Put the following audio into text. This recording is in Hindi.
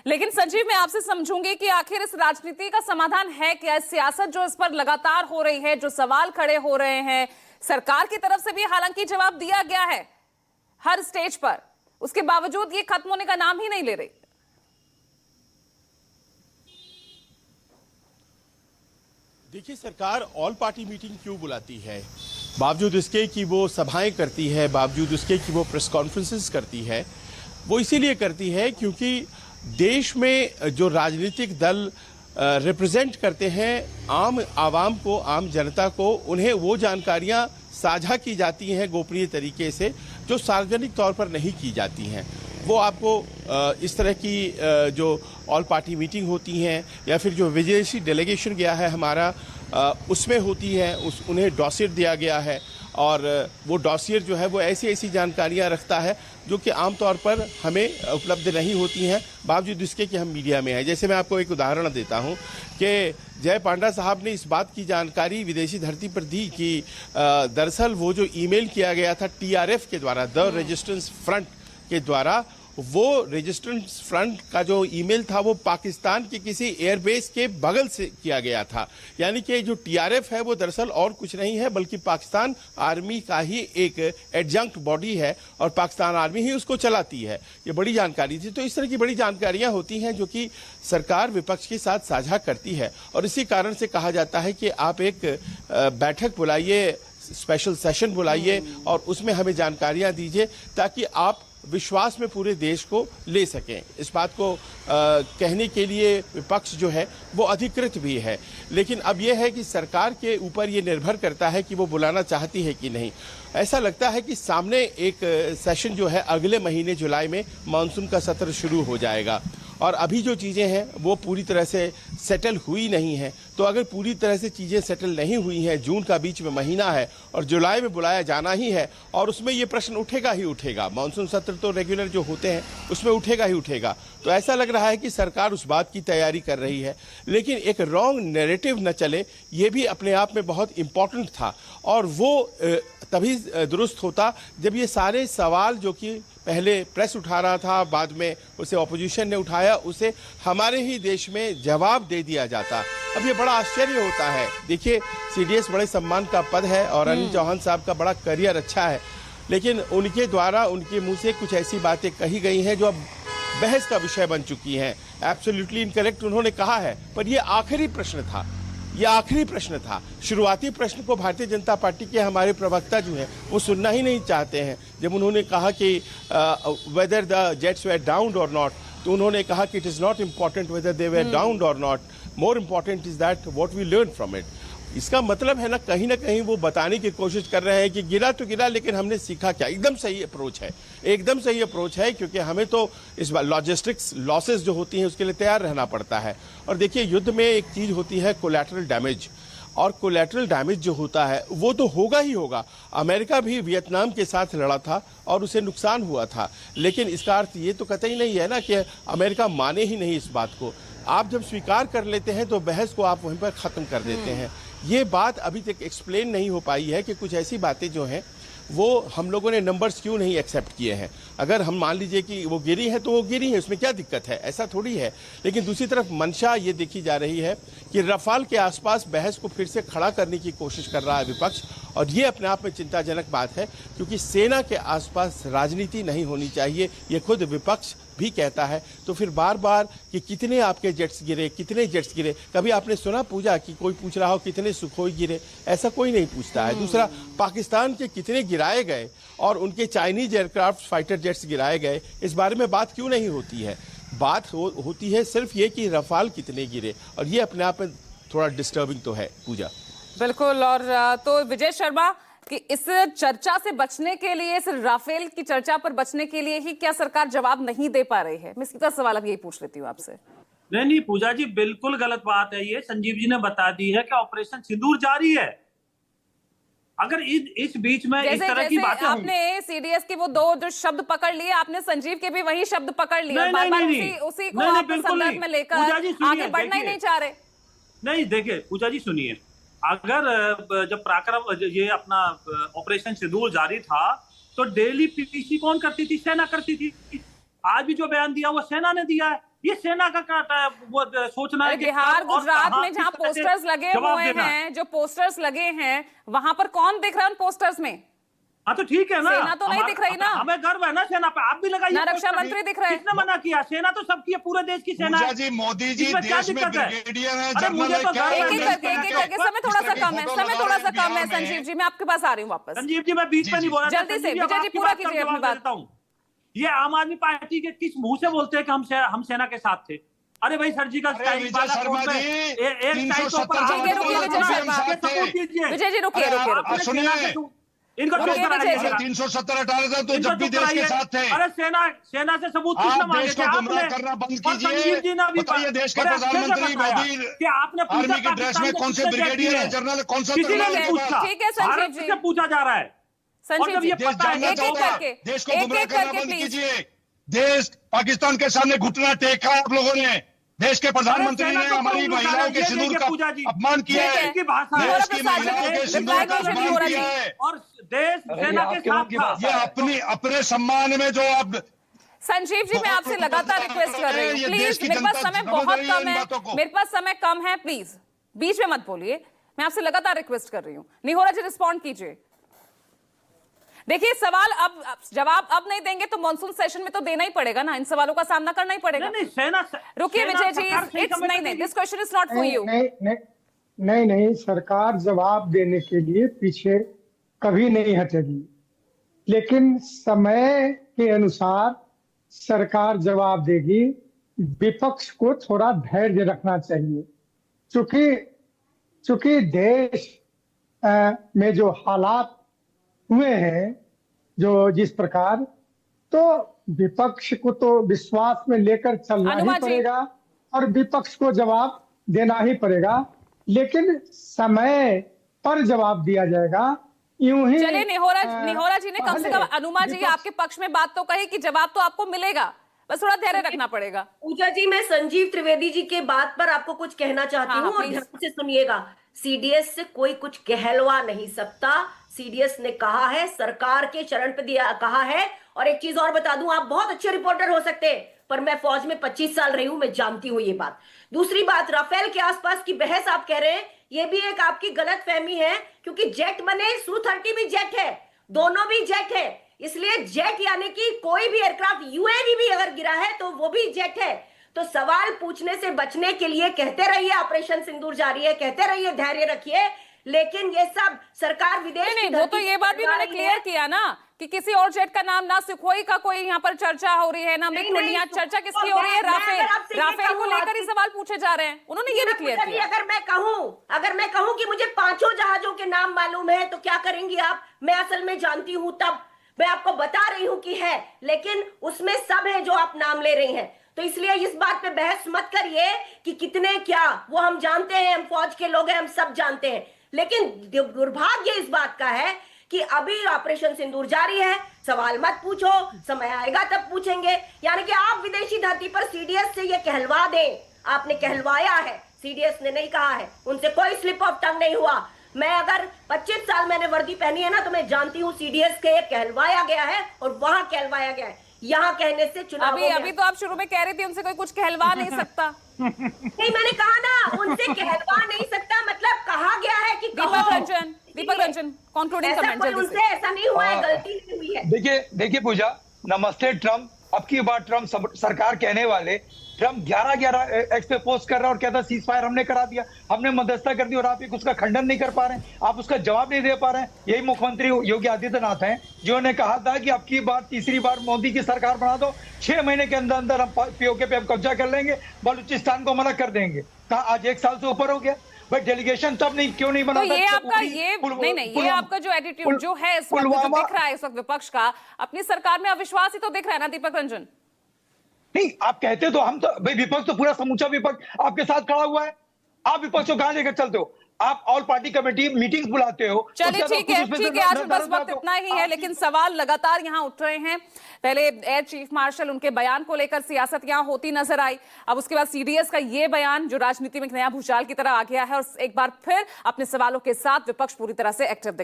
लेकिन संजीव, मैं आपसे समझूंगी कि आखिर इस राजनीति का समाधान है क्या? सियासत जो इस पर लगातार हो रही है, जो सवाल खड़े हो रहे हैं, सरकार की तरफ से भी हालांकि जवाब दिया गया है हर स्टेज पर, उसके बावजूद ये खत्म होने का नाम ही नहीं ले रही। देखिए, सरकार ऑल पार्टी मीटिंग क्यों बुलाती है? बावजूद इसके कि वो सभाएं करती है, बावजूद उसके कि वो प्रेस कॉन्फ्रेंसेस करती है, वो इसीलिए करती है क्योंकि देश में जो राजनीतिक दल रिप्रेजेंट करते हैं आम आवाम को, आम जनता को, उन्हें वो जानकारियां साझा की जाती हैं गोपनीय तरीके से जो सार्वजनिक तौर पर नहीं की जाती हैं। वो आपको इस तरह की जो ऑल पार्टी मीटिंग होती हैं या फिर जो विदेशी डेलीगेशन गया है हमारा, उसमें होती है, उन्हें डॉसियर दिया गया है और वो डॉसियर जो है वो ऐसी ऐसी जानकारियां रखता है जो कि आमतौर पर हमें उपलब्ध नहीं होती हैं, बावजूद इसके कि हम मीडिया में हैं। जैसे मैं आपको एक उदाहरण देता हूं कि जय पांडा साहब ने इस बात की जानकारी विदेशी धरती पर दी कि दरअसल वो जो ईमेल किया गया था टीआरएफ के द्वारा, द रेजिस्टेंस फ्रंट के द्वारा, वो रेजिस्टेंस फ्रंट का जो ईमेल था वो पाकिस्तान के किसी एयरबेस के बगल से किया गया था। यानी कि जो टीआरएफ है वो दरअसल और कुछ नहीं है बल्कि पाकिस्तान आर्मी का ही एक एडजंक्ट बॉडी है और पाकिस्तान आर्मी ही उसको चलाती है। ये बड़ी जानकारी थी। तो इस तरह की बड़ी जानकारियां होती हैं जो कि सरकार विपक्ष के साथ साझा करती है और इसी कारण से कहा जाता है कि आप एक बैठक बुलाइए, स्पेशल सेशन बुलाइए और उसमें हमें जानकारियां दीजिए ताकि आप विश्वास में पूरे देश को ले सकें। इस बात को कहने के लिए विपक्ष जो है वो अधिकृत भी है, लेकिन अब यह है कि सरकार के ऊपर ये निर्भर करता है कि वो बुलाना चाहती है कि नहीं। ऐसा लगता है कि सामने एक सेशन जो है अगले महीने जुलाई में मानसून का सत्र शुरू हो जाएगा और अभी जो चीज़ें हैं वो पूरी तरह से सेटल हुई नहीं हैं। तो अगर पूरी तरह से चीज़ें सेटल नहीं हुई हैं, जून का बीच में महीना है और जुलाई में बुलाया जाना ही है और उसमें ये प्रश्न उठेगा ही उठेगा। मानसून सत्र तो रेगुलर जो होते हैं उसमें उठेगा ही उठेगा। तो ऐसा लग रहा है कि सरकार उस बात की तैयारी कर रही है, लेकिन एक रॉन्ग नैरेटिव न चले, ये भी अपने आप में बहुत इम्पोर्टेंट था और वो तभी दुरुस्त होता जब ये सारे सवाल जो कि पहले प्रेस उठा रहा था, बाद में उसे ऑपोजिशन ने उठाया, उसे हमारे ही देश में जवाब दे दिया जाता। अब ये बड़ा आश्चर्य होता है। देखिए, सीडीएस बड़े सम्मान का पद है और अनिल चौहान साहब का बड़ा करियर अच्छा है, लेकिन उनके द्वारा उनके मुंह से कुछ ऐसी बातें कही गई हैं जो अब बहस का विषय बन चुकी हैं। एब्सोल्युटली इनकरेक्ट उन्होंने कहा है, पर यह आखिरी प्रश्न था, यह आखिरी प्रश्न था। शुरुआती प्रश्न को भारतीय जनता पार्टी के हमारे प्रवक्ता जो हैं वो सुनना ही नहीं चाहते हैं। जब उन्होंने कहा कि whether the jets were downed or not, तो उन्होंने कहा कि it is not important whether they were downed or not, more important is that what we learn from it. इसका मतलब है ना कहीं वो बताने की कोशिश कर रहे हैं कि गिरा तो गिरा, लेकिन हमने सीखा क्या। एकदम सही अप्रोच है, एकदम सही अप्रोच है, क्योंकि हमें तो इस बार लॉजिस्टिक्स लॉसेस जो होती हैं उसके लिए तैयार रहना पड़ता है। और देखिए, युद्ध में एक चीज़ होती है कोलैटरल डैमेज, और कोलैटरल डैमेज जो होता है वो तो होगा ही होगा। अमेरिका भी वियतनाम के साथ लड़ा था और उसे नुकसान हुआ था, लेकिन इसका अर्थ ये तो कतई नहीं है ना कि अमेरिका माने ही नहीं इस बात को। आप जब स्वीकार कर लेते हैं तो बहस को आप वहीं पर ख़त्म कर देते हैं। ये बात अभी तक एक्सप्लेन नहीं हो पाई है कि कुछ ऐसी बातें जो हैं वो हम लोगों ने नंबर्स क्यों नहीं एक्सेप्ट किए हैं। अगर हम मान लीजिए कि वो गिरी है तो वो गिरी है, उसमें क्या दिक्कत है, ऐसा थोड़ी है। लेकिन दूसरी तरफ मंशा ये देखी जा रही है कि रफाल के आसपास बहस को फिर से खड़ा करने की कोशिश कर रहा है विपक्ष, और ये अपने आप में चिंताजनक बात है, क्योंकि सेना के आसपास राजनीति नहीं होनी चाहिए, ये खुद विपक्ष भी कहता है। तो फिर बार बार कि कितने आपके जेट्स गिरे, कितने जेट्स गिरे, कभी आपने सुना पूछा कि कोई पूछ रहा हो कितने सुखोई गिरे? ऐसा कोई नहीं पूछता है। दूसरा, पाकिस्तान के कितने गिराए गए और उनके चाइनीज एयरक्राफ्ट फाइटर जेट्स गिराए गए, इस बारे में बात क्यों नहीं होती है? बात होती है सिर्फ ये कि रफाल कितने गिरे, और ये अपने आप में थोड़ा डिस्टर्बिंग तो है। पूजा बिल्कुल। और तो विजय शर्मा, कि इस चर्चा से बचने के लिए, इस राफेल की चर्चा पर बचने के लिए ही क्या सरकार जवाब नहीं दे पा रही है? मैं सीधा सवाल अब यही पूछ लेती हूँ आपसे। नहीं पूजा जी, बिल्कुल गलत बात है ये। संजीव जी ने बता दी है कि ऑपरेशन सिंदूर जारी है। अगर इस बीच में इस तरह की बातें आपने सीडीएस के वो दो जो शब्द पकड़ लिए, आपने संजीव के भी वही शब्द पकड़ लिए, बार-बार उसी को आप संदर्भ में लेकर आगे बढ़ना ही नहीं चाह रहे। नहीं, देखिए पूजा जी सुनिए, अगर जब पराक्रम ये अपना ऑपरेशन सिंदूर जारी था तो डेली पीपीसी कौन करती थी? सेना करती थी। आज भी जो बयान दिया वो सेना ने दिया है। ये सेना का वो सोचना है कि बिहार कब और गुजरात कहां में जहां किस तरह से पोस्टर्स लगे जवाब हुए देना है। हैं, जो पोस्टर्स लगे हैं वहां पर कौन दिख रहा है उन पोस्टर्स में? हाँ तो ठीक है ना, सेना तो नहीं दिख रही ना। हमें गर्व है ना सेना पे, आप भी लगाइए ना रक्षा पोस्टर। मंत्री दिख रहे हैं। किसने मना किया? सेना तो सबकी है, पूरे देश की सेना पूजा है। जी, मोदी जी इसमें क्या देश में दिक्कत है? ब्रिगेडियर हैं, अरे मुझे जनरल तो है, क्या गर्व है एक एक देश करके पे एक एक लगे। करके, समय थोड़ा सा कम है, समय थोड़ा सा कम है। संजीव जी मैं आपके पास आ रही हूँ वापस। संजीव जी मैं बीच में नहीं बोल रहा था। जल्दी से, संजीव अब विजय जी आपकी पूरा बात का कीजिए अपनी जवाब बात। देता हूं। ये आम आदमी पार्टी के किस मुंह से बोलते हैं कि हम सेना के साथ थे? अरे भाई सर्जिकल अरे स्ट्राइक विजय शर्मा जी, एक साइड के ऊपर 370 ठीक है, रुकिए विजय शर्मा। सपोर्ट कीजिए। विजय जी रुकिए अरे रुकिए आप रुकिए। सुनिए, इनको रुकिए चुप विजय कराइए जी। जरा। 370 हटा रहे थे तो इनको जब भी चुप देश के कराइए। साथ थे। अरे सेना से सबूत आप किसने मांगे देश थे? को गुमराह आपने। करना बंद और कीजिए। संजीव जी ने भी बताइए, देश के बड़े अच्छे से प्रधानमंत्री बताया मोदी कि आपने पूछा आर्मी की ड्रेस पाकिस्तान में को कौन से किसने ब्रिगेडियर किया है, है? जनरल कौन सा किसी ने जनरल नहीं के पूछा। बाद? ठीक है संजीव भारत जी। से पूछा जा रहा है। और संजीव जब जी ये देश पता है जानना एक-एक चाहता है, करके, देश को एक-एक गुमराह करना करके बंद प्लीज। कीजिए। देश पाकिस्तान के सामने घुटना टेका आप लोगों ने। देश के प्रधानमंत्री सेना ने को हमारी कौन लूटा महिलाओं रहा है? के ये सिंदूर देखिए का पूजा जी। अपमान किया ठीक है। है। की भाषा है। देश की निहोरा प्रसाद महिलाओं जी, के सिंदूर रिप्लाई का कीजिए अपमान निहोरा किया जी। है। और देश सेना के साथ था। ये अपने सम्मान में जो आप संजीव जी मैं आपसे लगातार रिक्वेस्ट कर रही हूँ, ये देश प्लीज की मेरे पास जनता समय समझ बहुत रही है कम इन है, बातों को। मेरे पास समय कम है, प्लीज बीच में मत बोलिए। मैं आपसे लगातार रिक्वेस्ट कर रही हूँ, निहोरा जी रिस्पॉन्ड कीजिए। देखिए सवाल अब जवाब अब नहीं देंगे तो मॉनसून सेशन में तो देना ही पड़ेगा ना, इन सवालों का सामना करना ही पड़ेगा। नहीं सेना रुकिए सेना विजय जी, सरकार सही इट्स समय नहीं पे नहीं, देगी। This question is not for you. नहीं, सरकार जवाब देने के लिए पीछे कभी नहीं हटेगी, लेकिन समय के अनुसार सरकार जवाब देगी। विपक्ष को थोड़ा धैर्य रखना चाहिए, चूंकि देश में जो हालात हुए हैं, जो जिस प्रकार, तो विपक्ष को तो विश्वास में लेकर चलना ही अनुमा जी। पड़ेगा और विपक्ष को जवाब देना ही पड़ेगा, लेकिन समय पर जवाब दिया जाएगा। यूं ही चलिए निहोरा जी ने कम से कम पहले अनुमा जी विपक्ष- आपके पक्ष में बात तो कही कि जवाब तो आपको मिलेगा, बस थोड़ा धैर्य रखना पड़ेगा। पूजा जी, मैं संजीव त्रिवेदी जी के बात पर आपको कुछ कहना चाहती हाँ, हूँ और प्लीज। ध्यान से सुनिएगा। सीडीएस से कोई कुछ कहलवा नहीं सकता। सीडीएस ने कहा है, सरकार के चरण पे दिया कहा है। और एक चीज और बता दूं, आप बहुत अच्छे रिपोर्टर हो सकते हैं, पर मैं फौज में 25 साल रही हूं, मैं जानती हूं ये बात। दूसरी बात, राफेल के आसपास की बहस आप कह रहे हैं, ये भी एक आपकी गलत फहमी है, क्योंकि जेट बने, Su-30 भी जेट है, दोनों भी जेट है। इसलिए जेट यानी कि कोई भी एयरक्राफ्ट, यूएवी भी अगर गिरा है तो वो भी जेट है। तो सवाल पूछने से बचने के लिए कहते रहिए ऑपरेशन सिंदूर जारी है, कहते रहिए धैर्य रखिए, लेकिन ये सब सरकार विदेश नहीं वो तो ये बात भी उन्होंने क्लियर किया ना कि किसी और जेट का नाम, ना सुखोई का कोई यहाँ पर चर्चा हो रही है, ना मिग 20। यहाँ चर्चा किसकी हो रही है? राफेल को लेकर ही सवाल पूछे जा रहे हैं, उन्होंने ये भी क्लियर किया। अगर मैं कहूं कि मुझे 5 जहाजों के नाम मालूम है तो क्या करेंगी आप? मैं असल में जानती हूं, तब मैं आपको बता रही हूं कि है, लेकिन उसमें सब है जो आप नाम ले रही हैं। तो इसलिए इस बात पे बहस मत करिए कि कितने क्या, वो हम जानते हैं, हम फौज के लोग हैं, हम सब जानते हैं। लेकिन दुर्भाग्य इस बात का है कि अभी ऑपरेशन सिंदूर जारी है, सवाल मत पूछो, समय आएगा तब पूछेंगे। यानी कि आप विदेशी धरती पर सीडीएस से ये कहलवा दें, आपने कहलवाया है, सीडीएस ने नहीं कहा है, उनसे कोई स्लिप ऑफ टंग नहीं हुआ। मैं अगर 25 साल मैंने वर्दी पहनी है ना, तो मैं जानती हूँ सीडीएस के कहलवाया गया है और वहां कहलवाया गया है। यहाँ कहने से चुनाव अभी तो आप शुरू में कह रही थी उनसे कोई कुछ कहलवा नहीं सकता। नहीं, मैंने कहा ना उनसे कहलवा नहीं सकता, मतलब कहा गया है कि दीपक रंजन कंक्लूडिंग कमेंट जल्दी उनसे से। ऐसा नहीं हुआ है, गलती नहीं हुई है। देखिए पूजा, नमस्ते ट्रम्प। अब की बार ट्रम्प सरकार कहने वाले, ट्रम्प 11 एक्स पे पोस्ट कर रहा है और कहता सीज फायर हमने करा दिया, हमने मध्यस्थता कर दी, और आप एक उसका खंडन नहीं कर पा रहे हैं, आप उसका जवाब नहीं दे पा रहे हैं। यही मुख्यमंत्री योगी आदित्यनाथ हैं जिन्होंने कहा था कि अब की बार तीसरी बार मोदी की सरकार बना दो, 6 महीने के अंदर अंदर हम पीओके पे हम कब्जा कर लेंगे, बलूचिस्तान को मना कर देंगे। कहा आज 1 साल से ऊपर हो गया भाई, डेलीगेशन तब नहीं क्यों नहीं बना? तो ये आपका ये आपका जो एटीट्यूड जो है इस वक्त जो दिख रहा है इस वक्त विपक्ष का, अपनी सरकार में अविश्वास ही तो दिख रहा है ना दीपक रंजन। नहीं, आप कहते तो हम तो भाई, विपक्ष तो पूरा समूचा विपक्ष आपके साथ खड़ा हुआ है। आप विपक्ष को कहां लेकर चलते हो? आप ऑल पार्टी कमेटी मीटिंग्स बुलाते हो। चलिए ठीक है आज बस वक्त इतना ही है, लेकिन सवाल लगातार यहाँ उठ रहे हैं। पहले एयर चीफ मार्शल, उनके बयान को लेकर सियासत यहाँ होती नजर आई, अब उसके बाद सीडीएस का ये बयान जो राजनीति में एक नया भूचाल की तरह आ गया है, और एक बार फिर अपने सवालों के साथ विपक्ष पूरी तरह से एक्टिव दिख